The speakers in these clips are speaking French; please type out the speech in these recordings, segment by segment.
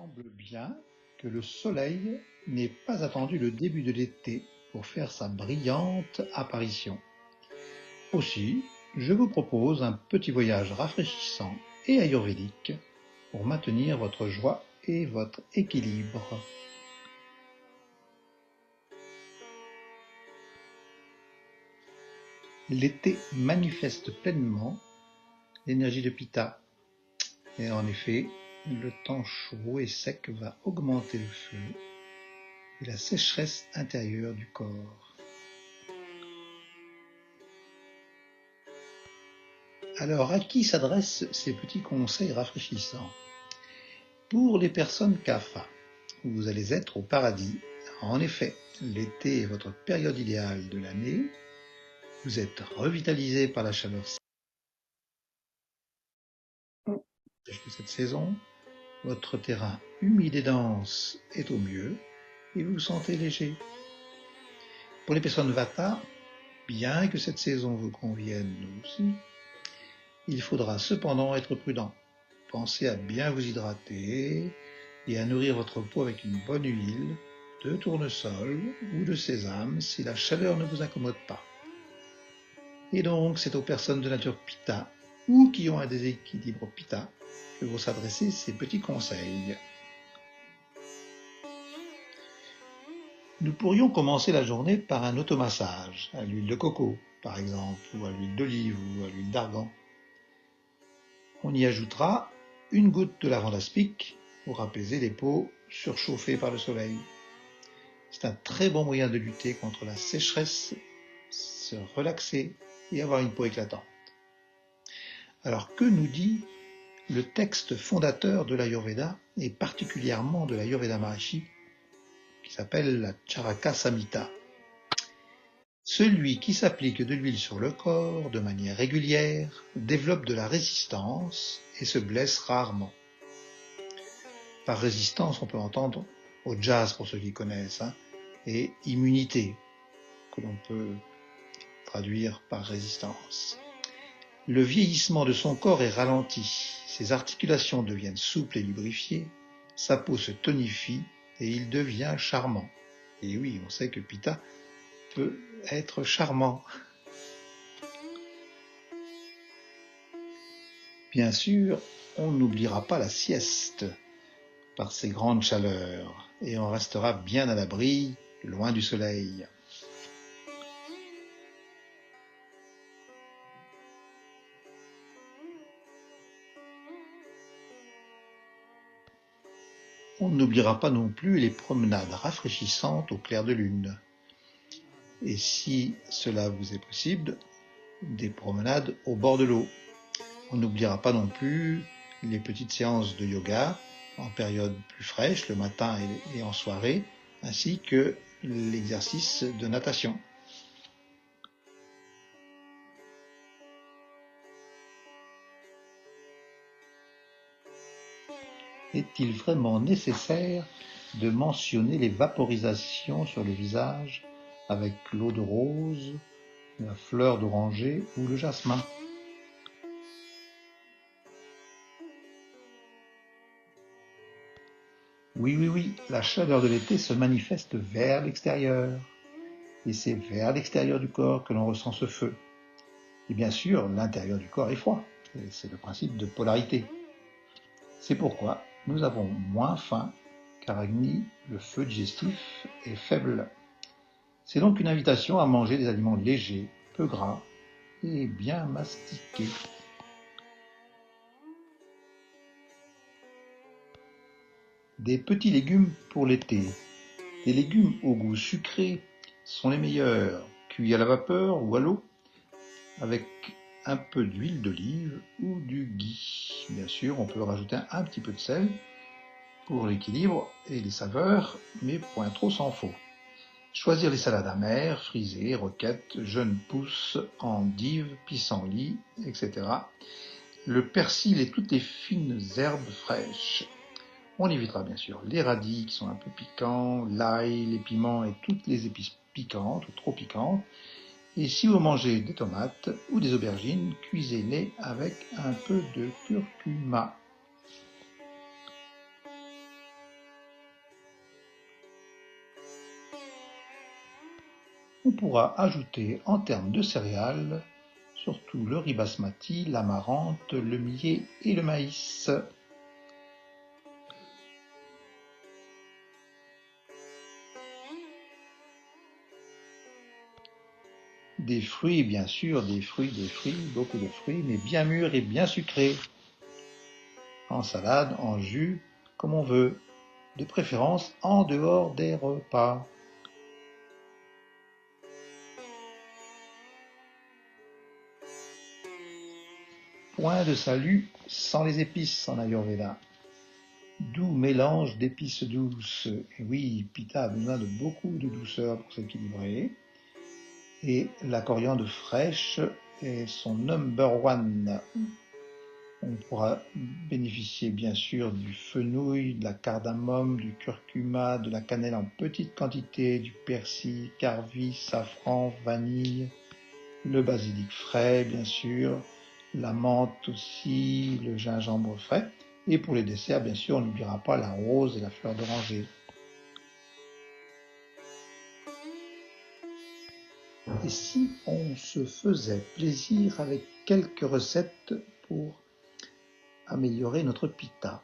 semble bien que le soleil n'ait pas attendu le début de l'été pour faire sa brillante apparition. Aussi, je vous propose un petit voyage rafraîchissant et ayurvédique pour maintenir votre joie et votre équilibre. L'été manifeste pleinement l'énergie de Pitta. Et en effet, le temps chaud et sec va augmenter le feu et la sécheresse intérieure du corps. Alors, à qui s'adressent ces petits conseils rafraîchissants? Pour les personnes kapha, vous allez être au paradis. En effet, l'été est votre période idéale de l'année. Vous êtes revitalisé par la chaleur sèche de cette saison. Votre terrain humide et dense est au mieux et vous vous sentez léger. Pour les personnes vata, bien que cette saison vous convienne aussi, il faudra cependant être prudent. Pensez à bien vous hydrater et à nourrir votre peau avec une bonne huile de tournesol ou de sésame si la chaleur ne vous incommode pas. Et donc, c'est aux personnes de nature Pitta ou qui ont un déséquilibre Pitta que vont s'adresser ces petits conseils. Nous pourrions commencer la journée par un automassage à l'huile de coco, par exemple, ou à l'huile d'olive ou à l'huile d'argan. On y ajoutera une goutte de lavande aspic pour apaiser les peaux surchauffées par le soleil. C'est un très bon moyen de lutter contre la sécheresse, se relaxer et avoir une peau éclatante. Alors, que nous dit le texte fondateur de l'Ayurveda, et particulièrement de l'Ayurveda Maharshi, qui s'appelle la Charaka Samhita? Celui qui s'applique de l'huile sur le corps de manière régulière développe de la résistance et se blesse rarement. Par résistance, on peut entendre au jazz pour ceux qui connaissent, et immunité, que l'on peut traduire par résistance. Le vieillissement de son corps est ralenti, ses articulations deviennent souples et lubrifiées, sa peau se tonifie et il devient charmant. Et oui, on sait que Pitta peut être charmant. Bien sûr, on n'oubliera pas la sieste par ces grandes chaleurs et on restera bien à l'abri, loin du soleil. On n'oubliera pas non plus les promenades rafraîchissantes au clair de lune. Et si cela vous est possible, des promenades au bord de l'eau. On n'oubliera pas non plus les petites séances de yoga en période plus fraîche, le matin et en soirée, ainsi que l'exercice de natation. Est-il vraiment nécessaire de mentionner les vaporisations sur le visage avec l'eau de rose, la fleur d'oranger ou le jasmin? Oui, la chaleur de l'été se manifeste vers l'extérieur. Et c'est vers l'extérieur du corps que l'on ressent ce feu. Et bien sûr, l'intérieur du corps est froid. C'est le principe de polarité. C'est pourquoi nous avons moins faim, car Agni, le feu digestif, est faible. C'est donc une invitation à manger des aliments légers, peu gras et bien mastiqués. Des petits légumes pour l'été. Les légumes au goût sucré sont les meilleurs, cuits à la vapeur ou à l'eau, avec un peu d'huile d'olive ou du ghee. Bien sûr, on peut rajouter un petit peu de sel pour l'équilibre et les saveurs, mais point trop s'en faut. Choisir les salades amères, frisées, roquettes, jeunes pousses, endives, pissenlits, etc. Le persil et toutes les fines herbes fraîches. On évitera bien sûr les radis qui sont un peu piquants, l'ail, les piments et toutes les épices piquantes ou trop piquantes. Et si vous mangez des tomates ou des aubergines, cuisez-les avec un peu de curcuma. On pourra ajouter en termes de céréales, surtout le riz basmati, l'amarante, le millet et le maïs. Des fruits, bien sûr, des fruits, beaucoup de fruits, mais bien mûrs et bien sucrés. En salade, en jus, comme on veut, de préférence en dehors des repas. Point de salut sans les épices en Ayurveda. Doux mélange d'épices douces. Et oui, Pitta a besoin de beaucoup de douceur pour s'équilibrer. Et la coriandre fraîche est son number one. On pourra bénéficier bien sûr du fenouil, de la cardamome, du curcuma, de la cannelle en petite quantité, du persil, carvi, safran, vanille, le basilic frais bien sûr, la menthe aussi, le gingembre frais. Et pour les desserts, bien sûr, on n'oubliera pas la rose et la fleur d'oranger. Et si on se faisait plaisir avec quelques recettes pour améliorer notre pitta?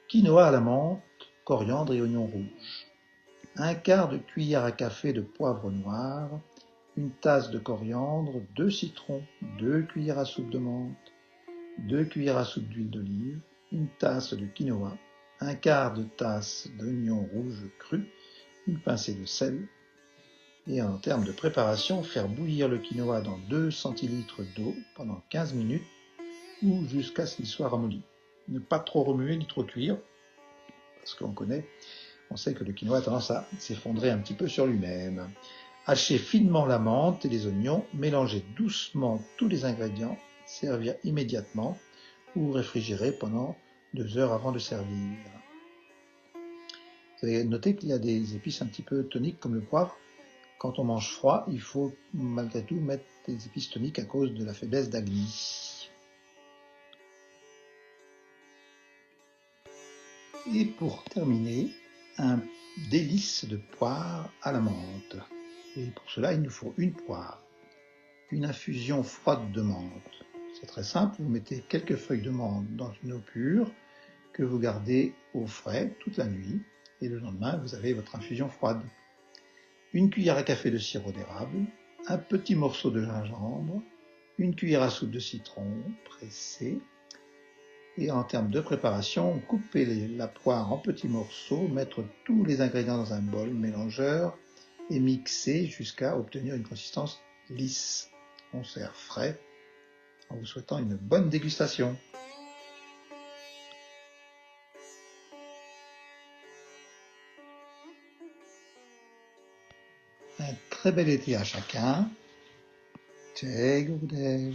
Quinoa à la menthe, coriandre et oignon rouge. Un quart de cuillère à café de poivre noir, une tasse de coriandre, 2 citrons, 2 cuillères à soupe de menthe, 2 cuillères à soupe d'huile d'olive, une tasse de quinoa, un quart de tasse d'oignon rouge cru, une pincée de sel. Et en termes de préparation, faire bouillir le quinoa dans 2 centilitres d'eau pendant 15 minutes ou jusqu'à ce qu'il soit ramolli. Ne pas trop remuer ni trop cuire, parce on sait que le quinoa a tendance à s'effondrer un petit peu sur lui-même. Hachez finement la menthe et les oignons, mélangez doucement tous les ingrédients, servir immédiatement ou réfrigérer pendant 2 heures avant de servir. Vous avez noté qu'il y a des épices un petit peu toniques comme le poivre. Quand on mange froid, il faut malgré tout mettre des épices toniques à cause de la faiblesse d'Agni. Et pour terminer, un délice de poire à la menthe. Et pour cela, il nous faut une poire, une infusion froide de menthe. C'est très simple, vous mettez quelques feuilles de menthe dans une eau pure que vous gardez au frais toute la nuit et le lendemain, vous avez votre infusion froide. Une cuillère à café de sirop d'érable, un petit morceau de gingembre, une cuillère à soupe de citron pressé. Et en termes de préparation, couper la poire en petits morceaux, mettre tous les ingrédients dans un bol mélangeur et mixer jusqu'à obtenir une consistance lisse. On sert frais en vous souhaitant une bonne dégustation. Un très bel été à chacun. Jai Gurudev.